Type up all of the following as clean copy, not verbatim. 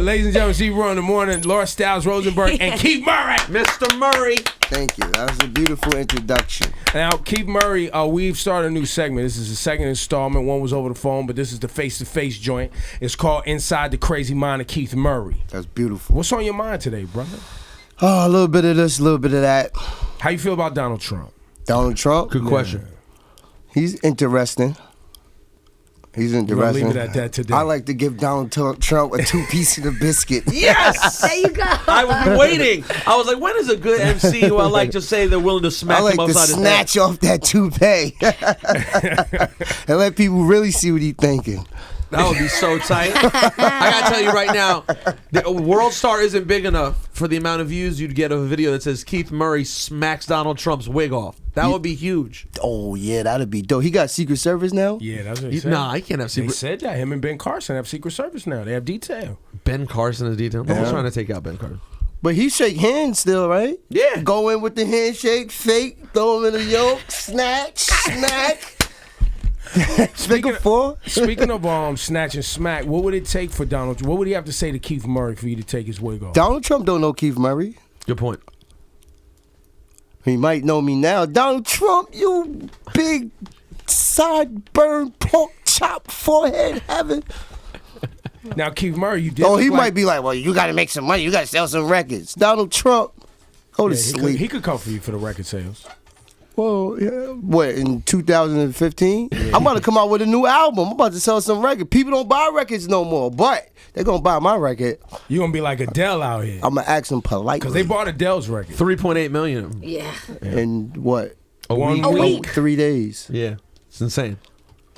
Ladies and gentlemen, see Raw in the morning. Laura Styles, Rosenberg, and Keith Murray. Mr. Murray. Thank you. That was a beautiful introduction. Now, Keith Murray, we've started a new segment. This is the second installment. One was over the phone, but this is the face-to-face joint. It's called Inside the Crazy Mind of Keith Murray. That's beautiful. What's on your mind today, brother? Oh, a little bit of this, a little bit of that. How you feel about Donald Trump? Donald Trump? Good question. He's interesting. He's interesting. Leave it at that today. I like to give Donald Trump a 2-piece of the biscuit. Yes! There you go. I was waiting. I was like, when is a good MC who I like to say they're willing to smack him upside his head? I like to snatch off that toupee and let people really see what he's thinking. That would be so tight. I gotta tell you right now, the World Star isn't big enough for the amount of views you'd get of a video that says Keith Murray smacks Donald Trump's wig off. That would be huge. Oh yeah, that'd be dope. He got Secret Service now? Yeah, that's what he said. Nah, he can't have Secret. They said that him and Ben Carson have Secret Service now. They have detail. Ben Carson is detail. I was trying to take out Ben Carson. But he shake hands still, right? Yeah. Go in with the handshake, fake, throw him in the yoke, snatch, smack. Speaking of snatch and smack, what would it take for Donald? What would he have to say to Keith Murray for you to take his wig off? Donald Trump don't know Keith Murray. Good point. He might know me now. Donald Trump, you big sideburn pork chop forehead having. Now Keith Murray, you did. Oh, he might be like, well, you got to make some money. You got to sell some records. Donald Trump, go to sleep. He could come for you for the record sales. Well, yeah. What, in 2015? Yeah. I'm about to come out with a new album. I'm about to sell some records. People don't buy records no more, but they're going to buy my record. You're going to be like Adele out here. I'm going to ask them politely. Because they bought Adele's record. 3.8 million. Yeah. And what? A week. 3 days. Yeah. It's insane.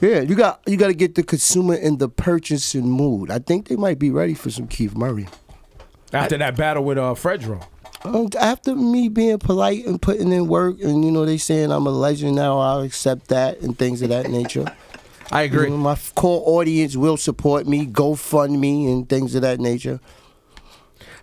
Yeah, you got to get the consumer in the purchasing mood. I think they might be ready for some Keith Murray. After that battle with Fredro. After me being polite and putting in work, and they saying I'm a legend now, I'll accept that and things of that nature. I agree. My core audience will support me, GoFundMe and things of that nature.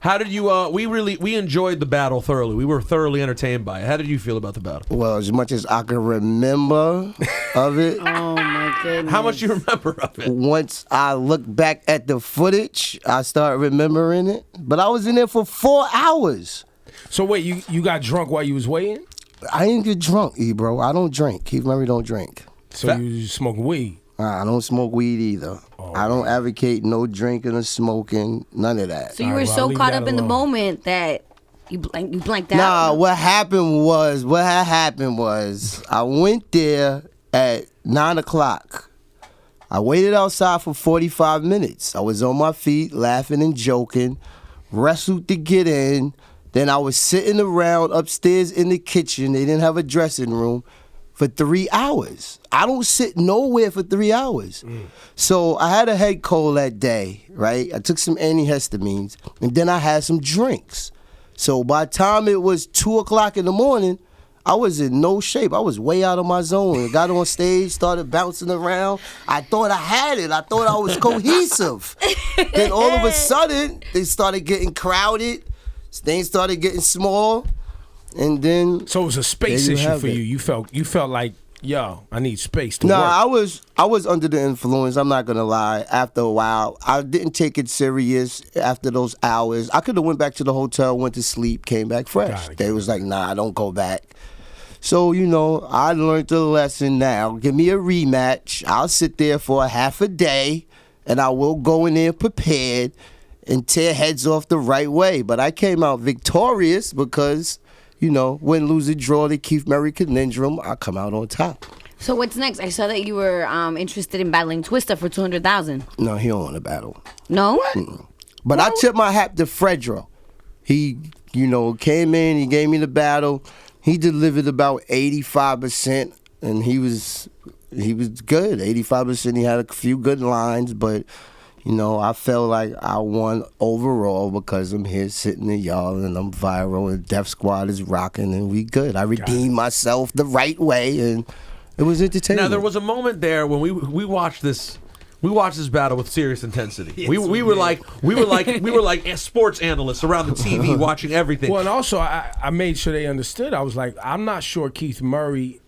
How did you? We enjoyed the battle thoroughly. We were thoroughly entertained by it. How did you feel about the battle? Well, as much as I can remember of it. Oh my goodness. How much do you remember of it? Once I look back at the footage, I start remembering it. But I was in there for 4 hours. So wait, you got drunk while you was waiting? I didn't get drunk, Ebro. I don't drink. Keith Murray don't drink. So you smoking weed? I don't smoke weed either. Oh, I don't advocate no drinking or smoking, none of that. So you were so caught up in the moment that you blanked out? Nah, what happened was I went there at 9 o'clock. I waited outside for 45 minutes. I was on my feet, laughing and joking, wrestled to get in. Then I was sitting around upstairs in the kitchen. They didn't have a dressing room for 3 hours. I don't sit nowhere for 3 hours. So I had a head cold that day, right? I took some antihistamines, and then I had some drinks. So by the time it was 2 o'clock in the morning, I was in no shape. I was way out of my zone. I got on stage, started bouncing around. I thought I had it. I thought I was cohesive. Then all of a sudden, they started getting crowded. Things started getting small, and then so it was a space issue for you. You felt like, yo, I need space to work. I was under the influence. I'm not gonna lie. After a while, I didn't take it serious. After those hours, I could have went back to the hotel, went to sleep, came back fresh. They was like, nah, don't go back. So I learned the lesson. Now give me a rematch. I'll sit there for a half a day, and I will go in there prepared and tear heads off the right way. But I came out victorious because, win, lose, or draw, the Keith Murray conundrum, I come out on top. So what's next? I saw that you were interested in battling Twista for $200,000. No, he don't want to battle. No? But I tipped my hat to Fredro. He, came in, he gave me the battle. He delivered about 85%, and he was good. 85%, he had a few good lines, but I felt like I won overall because I'm here sitting in y'all and I'm viral and Def Squad is rocking and we good. I redeemed myself the right way and it was entertaining. Now, there was a moment there when we watched this We watched this battle with serious intensity. we were like sports analysts around the TV watching everything. Well, and also I made sure they understood. I was like, I'm not sure Keith Murray,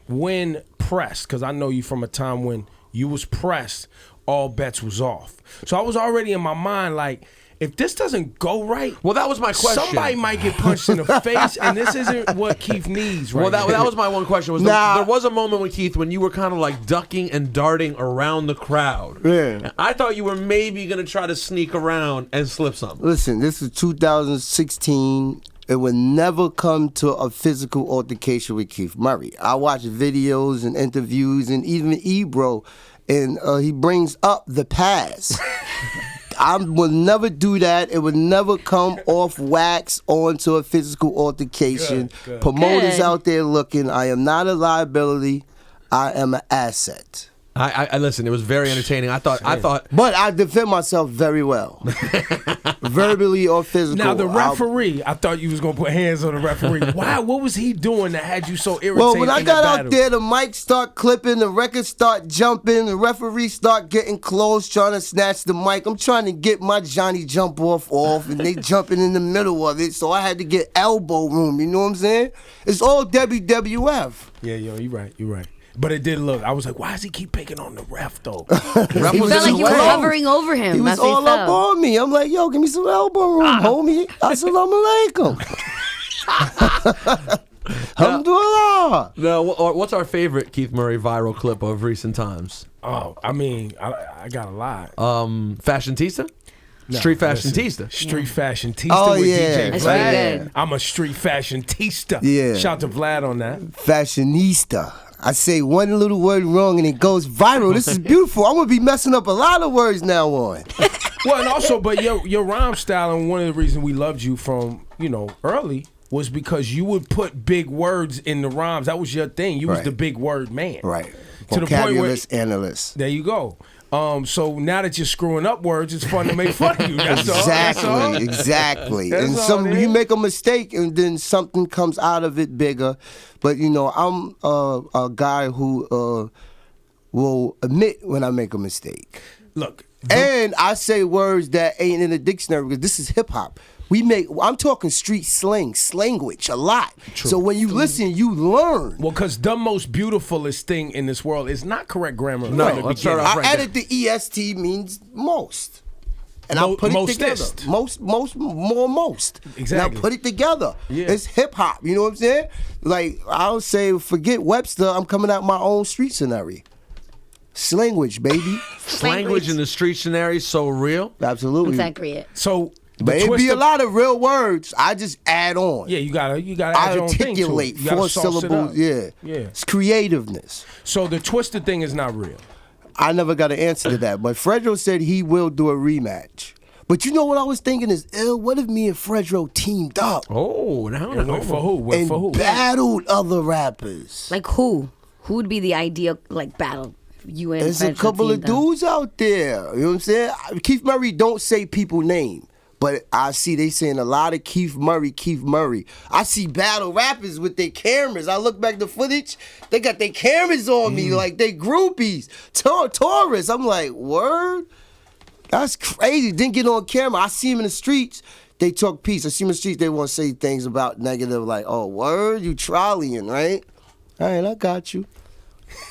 when pressed, because I know you from a time when you was pressed, all bets was off. So I was already in my mind like, if this doesn't go right, well, that was my question. Somebody might get punched in the face, and this isn't what Keith needs right now. That was my one question. There was a moment with Keith when you were kind of like ducking and darting around the crowd. Yeah. I thought you were maybe going to try to sneak around and slip something. Listen, this is 2016. It would never come to a physical altercation with Keith Murray. I watch videos and interviews and even Ebro, and he brings up the past. I will never do that. It would never come off wax onto a physical altercation. Good. Promoters out there looking, I am not a liability. I am an asset. I listen. It was very entertaining. I thought, but I defend myself very well, verbally or physical. Now the referee, I thought you was gonna put hands on the referee. Why? What was he doing that had you so irritated? Well, when I got out battle? there, the mic start clipping, the records start jumping, the referee start getting close, trying to snatch the mic. I'm trying to get my Johnny jump off, and they jumping in the middle of it. So I had to get elbow room. You know what I'm saying? It's all WWF. Yeah, you're right. But it did look. I was like, why does he keep picking on the ref though? He felt like you were hovering over him. He was That's what all up on me. I'm like, yo, give me some elbow room, homie. Assalamu alaikum. Alhamdulillah. Now, what's our favorite Keith Murray viral clip of recent times? Oh, I mean, I got a lot. Fashionista? No, Street Fashionista. Street Fashionista Oh, with yeah. DJ That's Vlad. really good. I'm a Street Fashionista. Yeah. Shout to Vlad on that. Fashionista. I say one little word wrong and it goes viral. This is beautiful. I'm going to be messing up a lot of words now on. Well, and also, but your rhyme style, and one of the reasons we loved you from, early was because you would put big words in the rhymes. That was your thing. You was Right. the big word man. Right. To the point where, Vocabulous analyst. there you go. So now that you're screwing up words, it's fun to make fun of you. That's all. That's all. Exactly. That's And all it you is. make a mistake and then something comes out of it bigger. But I'm a guy who will admit when I make a mistake. Look. And I say words that ain't in the dictionary because this is hip hop. I'm talking street slanguage a lot. True. So when you listen, you learn. Well, because the most beautifulest thing in this world is not correct grammar. No, from the let's start beginning. off I right added the EST means most. And I put it Mostest. together. Most. Exactly. And I put it together. Yeah. It's hip hop. You know what I'm saying? Like, I'll say, forget Webster, I'm coming out my own street scenario. Slanguage, baby. Language in the street scenario is so real. Absolutely. Exactly it. So, But it be a lot of real words. I just add on. Yeah, you gotta add I your own thing to it. articulate You gotta 4 sauce it syllables. up. Yeah. Yeah. It's creativeness. So the twisted thing is not real. I never got an answer to that. But Fredro said he will do a rematch. But you know what I was thinking is, what if me and Fredro teamed up Oh, now And went for who? Went and for who? battled other rappers? Like who? Who would be the ideal battle? You and There's a Fredro couple of teamed up? dudes out there. You know what I'm saying? Keith Murray don't say people name. But I see they saying a lot of Keith Murray. I see battle rappers with their cameras. I look back at the footage, they got their cameras on me like they groupies. Taurus. I'm like, word? That's crazy. Didn't get on camera. I see him in the streets. They talk peace. I see him in the streets. They want to say things about negative like, oh, word? You trolleying, right? All right, I got you.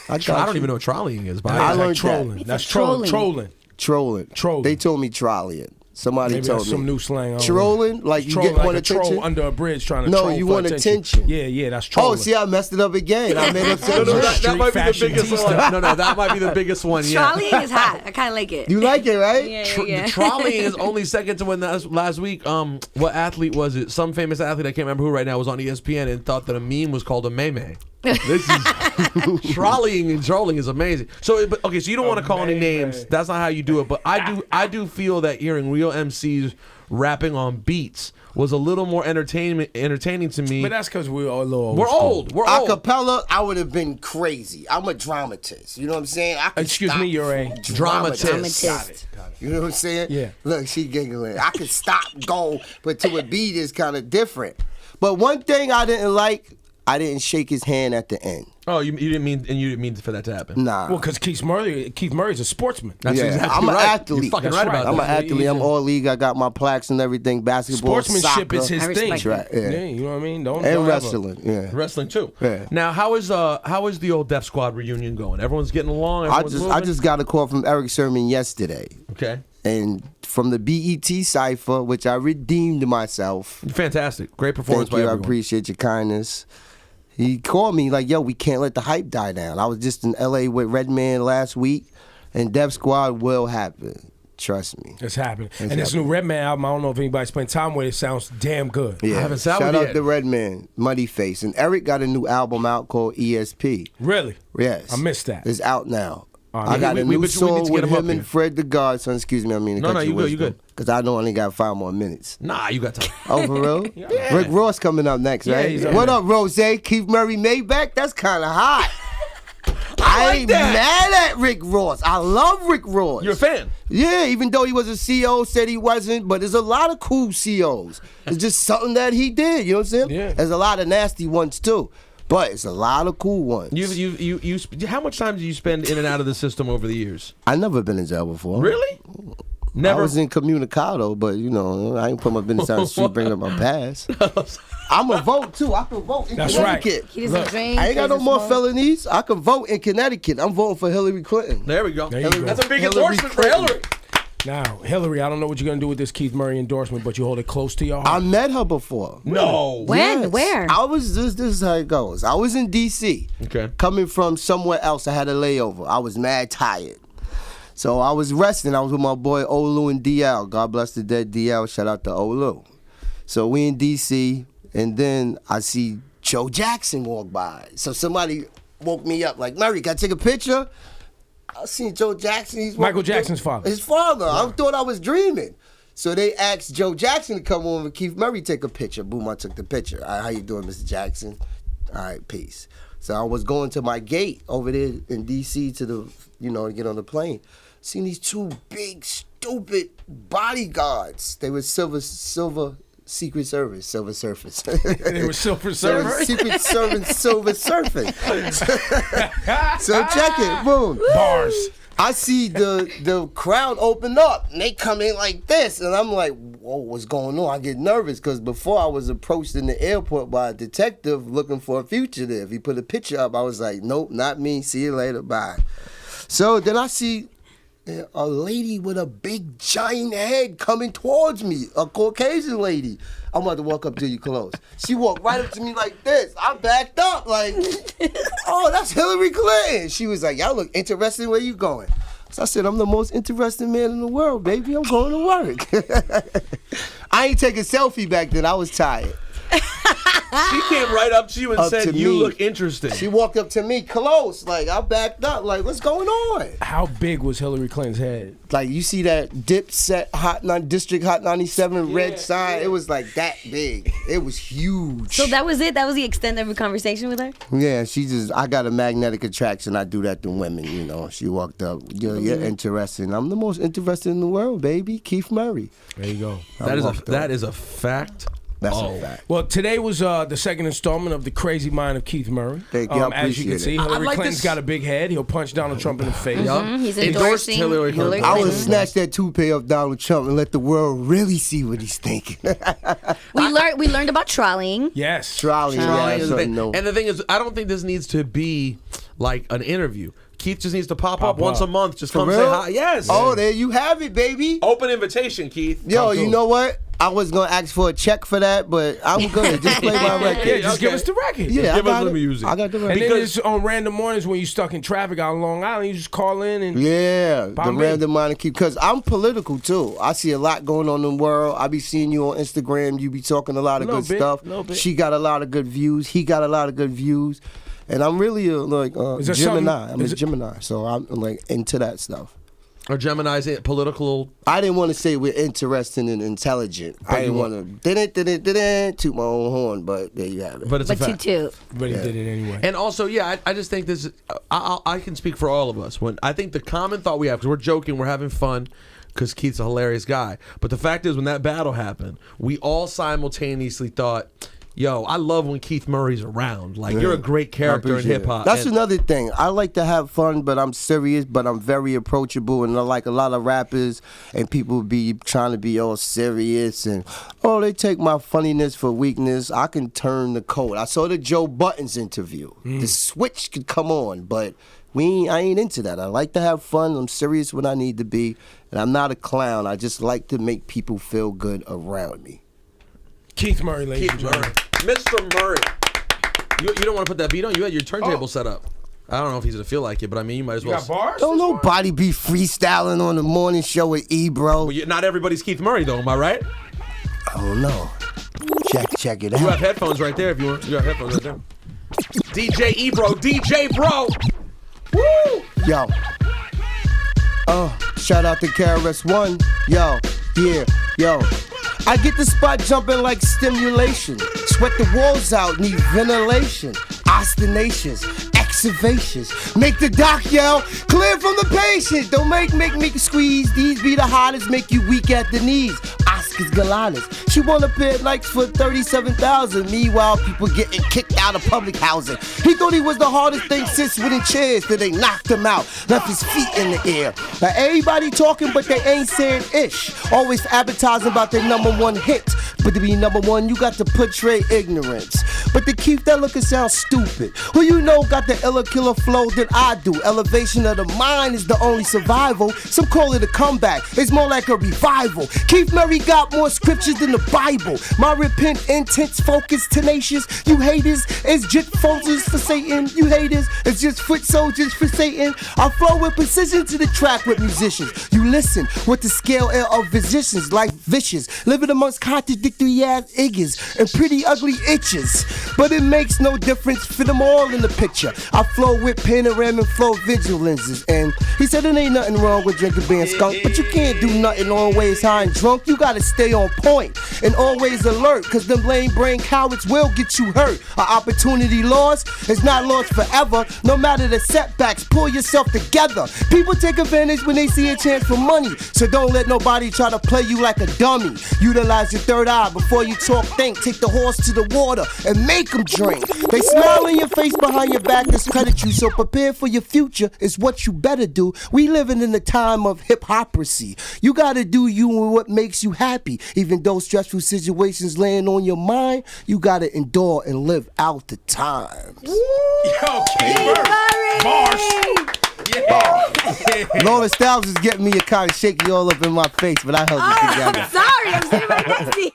I don't even know what trolleying is. But I That's learned like trolling. It's That's like trolling. trolling. Trolling. They told me trolleying. Somebody Maybe told that's me. some new slang. I don't Trolling? know. Like you Trolling, get like one a attention? troll under a bridge trying to No, troll you for want attention. Yeah, that's trolling. Oh, see, I messed it up again. I made up No, something. that might be the Street biggest fashionista. one. No, that might be the biggest one. Yeah. Trolleying is hot. I kind of like it. You like it, right? Yeah. The trolleying is only second to when last week. What athlete was it? Some famous athlete, I can't remember who right now, was on ESPN and thought that a meme was called a meme. This is trolleying and trolling is amazing. So, so you don't want to call any names. That's not how you do it. But I do feel that hearing real MCs rapping on beats was a little more entertaining to me. But that's because we're all a little We're old. We're old. Acapella, I would have been crazy. I'm a dramatist. You know what I'm saying? I could Excuse stop me, you're a dramatist. Got it. You know what I'm saying? Yeah. Look, she giggling. I could stop, go, but to a beat is kind of different. But one thing I didn't like, I didn't shake his hand at the end. Oh, you didn't mean for that to happen. Nah. Well, because Keith Murray's a sportsman. That's exactly I'm an right. athlete. You're fucking That's right right. about I'm that. an athlete. I'm all league. I got my plaques and everything. Basketball, Sportsmanship soccer, is his I thing. respect it. Yeah. You know what I mean? Don't and ever- wrestling. Yeah. Wrestling too. Yeah. Now, how is the old Def Squad reunion going? Everyone's getting along. I Everyone's just got a call from Eric Sermon yesterday, okay. and from the BET cipher, which I redeemed myself. Fantastic, great performance Thank by you. I everyone. appreciate your kindness. He called me like, "Yo, we can't let the hype die down." I was just in LA with Redman last week, and Def Squad will happen. Trust me. It's happening. And this new Redman album, I don't know if anybody spent time with it, sounds damn good. Yeah. I haven't Shout sounded out yet. to Redman, Muddy Face, and Eric got a new album out called ESP. Really? Yes, I missed that. It's out now. right. I got We- a we- new but we need song to get with him up him and here. Fred the Godson. Excuse me, I mean to No, cut no, your you good, you wisdom, good. because I know I only got 5 more minutes. Nah, you got time. Oh, for real? Rick Ross coming up next, Yeah, right? he's up What there. up, Rose? Keith Murray Maybach? That's kind of hot. I ain't mad at Rick Ross. I love Rick Ross. You're a fan. Yeah, even though he was a CO, said he wasn't, but there's a lot of cool COs. It's just something that he did, you know what I'm saying? Yeah. There's a lot of nasty ones too, but it's a lot of cool ones. How much time do you spend in and out of the system over the years? I never been in jail before. Really? Never. I was in communicado, but you know, I ain't put my business out the street, bringing up my past. I'm a vote too. I can vote in That's right. Connecticut. He doesn't drink. I ain't got no doesn't more smoke. felonies. I can vote in Connecticut. I'm voting for Hillary Clinton. There we go. There you go. That's a big Hillary endorsement for Clinton. Hillary. Now, Hillary, I don't know what you're going to do with this Keith Murray endorsement, but you hold it close to your I heart. met her before. No. When? Yes. Where? I was this is how it goes. I was in DC. Okay. Coming from somewhere else. I had a layover. I was mad tired. So I was resting. I was with my boy Olu and DL. God bless the dead DL. Shout out to Olu. So we in DC, and then I see Joe Jackson walk by. So somebody woke me up like, Murray, can I take a picture? I seen Joe Jackson. He's Michael walking- Jackson's father. His father. I thought I was dreaming. So they asked Joe Jackson to come over and Keith Murray take a picture. Boom, I took the picture. All right, how you doing, Mr. Jackson? All right, peace. So I was going to my gate over there in D.C. to get on the plane. Seen these 2 big, stupid bodyguards. They were silver Secret Service, Silver Surface. They were Silver Surfer. Secret Service, Silver Surfing. So check it, boom. Bars. I see the crowd open up and they come in like this, and I'm like, whoa, what's going on? I get nervous because before I was approached in the airport by a detective looking for a fugitive. He put a picture up. I was like, nope, not me. See you later. Bye. So then I see a lady with a big giant head coming towards me, a Caucasian lady. I'm about to walk up to you close. She walked right up to me like this. I backed up like, oh, that's Hillary Clinton. She was like, y'all look interesting. Where you going? So I said, I'm the most interesting man in the world, baby. I'm going to work. I ain't taking a selfie back then. I was tired. She came right up to you and Up said, to "You me. look interesting." She walked up to me close. Like, I backed up. Like, what's going on? How big was Hillary Clinton's head? Like, you see that Dipset District Hot 97 red sign? It was like that big. It was huge. So that was it? That was the extent of your conversation with her? Yeah, I got a magnetic attraction. I do that to women, you know. She walked up. You're interesting. I'm the most interested in the world, baby. Keith Murray. There you go. That is a fact. That's a fact. Well, today was the second installment of The Crazy Mind of Keith Murray. Thank you. I As you can appreciate see, it. Hillary like Clinton's this- got a big head. He'll punch Donald Trump in the face. He's Endorsed endorsing Hillary Clinton. I would Clinton. snatch that toupee of Donald Trump and let the world really see what he's thinking. We learned about trolleying. Yes. Trolley, Trying is the thing. no. And the thing is, I don't think this needs to be like an interview. Keith just needs to pop up once a month. Just come say real? hi. Yes. Oh, there you have it, baby. Open invitation, Keith. Yo, Come you through. know what? I was gonna ask for a check for that, but I'm good. Just play my record. Yeah, just give Okay. us the record. Yeah, Give I us got the it. music. I got the And record. then it's on random mornings when you're stuck in traffic out on Long Island, you just call in and Yeah, the Bombay. random mind and keep, because I'm political too. I see a lot going on in the world. I be seeing you on Instagram. You be talking a lot of Little good bit, stuff. little bit. She got a lot of good views. He got a lot of good views. And I'm really Is there Gemini. something- I'm is a it- Gemini, so I'm like into that stuff. Or Gemini's political. I didn't want to say we're interesting and intelligent. I didn't want to toot my own horn, but there you have it. But it's a But fact. too. but he did it anyway. And also, yeah, I just think this. I can speak for all of us. When I think the common thought we have, because we're joking, we're having fun, because Keith's a hilarious guy. But the fact is, when that battle happened, we all simultaneously thought, yo, I love when Keith Murray's around. Like, you're a great character in hip-hop. That's another thing. I like to have fun, but I'm serious, but I'm very approachable. And I like a lot of rappers and people be trying to be all serious. And, they take my funniness for weakness. I can turn the code. I saw the Joe Budden's interview. The switch could come on, but I ain't into that. I like to have fun. I'm serious when I need to be. And I'm not a clown. I just like to make people feel good around me. Keith Murray, ladies and gentlemen. Mr. Murray. You don't want to put that beat on? You had your turntable set up. I don't know if he's going to feel like it, but I mean, you might as well. You got bars? Don't nobody be freestyling on the morning show with Ebro. Well, not everybody's Keith Murray, though. Am I right? I don't know. Check it out. You have headphones right there if you want. You have headphones right there. DJ Ebro. DJ Bro. Woo! Yo. Shout out to KRS-One. Yo. Yeah. Yo. I get the spot jumping like stimulation. Sweat the walls out, need ventilation. Ostinations, excavations. Make the doc yell, clear from the patient. Don't make me squeeze. These be the hottest, make you weak at the knees. Oscar's Galanas. She won a pair of Nikes for $37,000. Meanwhile, people getting kicked out of public housing. He thought he was the hardest thing since winning chairs. Till they knocked him out, left his feet in the air. Now everybody talking, but they ain't saying ish. Always advertising about their #1 hit. But to be #1, you got to portray ignorance. But to keep that looking sound stupid. Who you know got the iller killer flow than I do? Elevation of the mind is the only survival. Some call it a comeback. It's more like a revival. Keith Murray got more scriptures than the Bible. My repent, intense, focus, tenacious. You haters, it's just soldiers for Satan. You haters, it's just foot soldiers for Satan. I flow with precision to the track with musicians. You listen with the scale air of physicians, like vicious. Living amongst contradictory ass iggas and pretty ugly itches. But it makes no difference, fit them all in the picture. I flow with panoramic flow visual lenses. And he said it ain't nothing wrong with drinking being skunk, but you can't do nothing always high and drunk. You gotta stay on point and always alert, cause them lame brain cowards will get you hurt. An opportunity lost is not lost forever. No matter the setbacks, pull yourself together. People take advantage when they see a chance for money, so don't let nobody try to play you like a dummy. Utilize your third eye before you talk, think. Take the horse to the water and make them drink. They smile in your face behind your back, discredit you, so prepare for your future is what you better do. We living in the time of hip-hoperacy. You gotta do you and what makes you happy. Even though stressful situations laying on your mind, you gotta endure and live out the times. Yo, Keith Murray. Bars. Yeah. Laura Styles is getting me a kind of shaky all up in my face, but I held it together. I'm sorry. I'm sitting right next to you.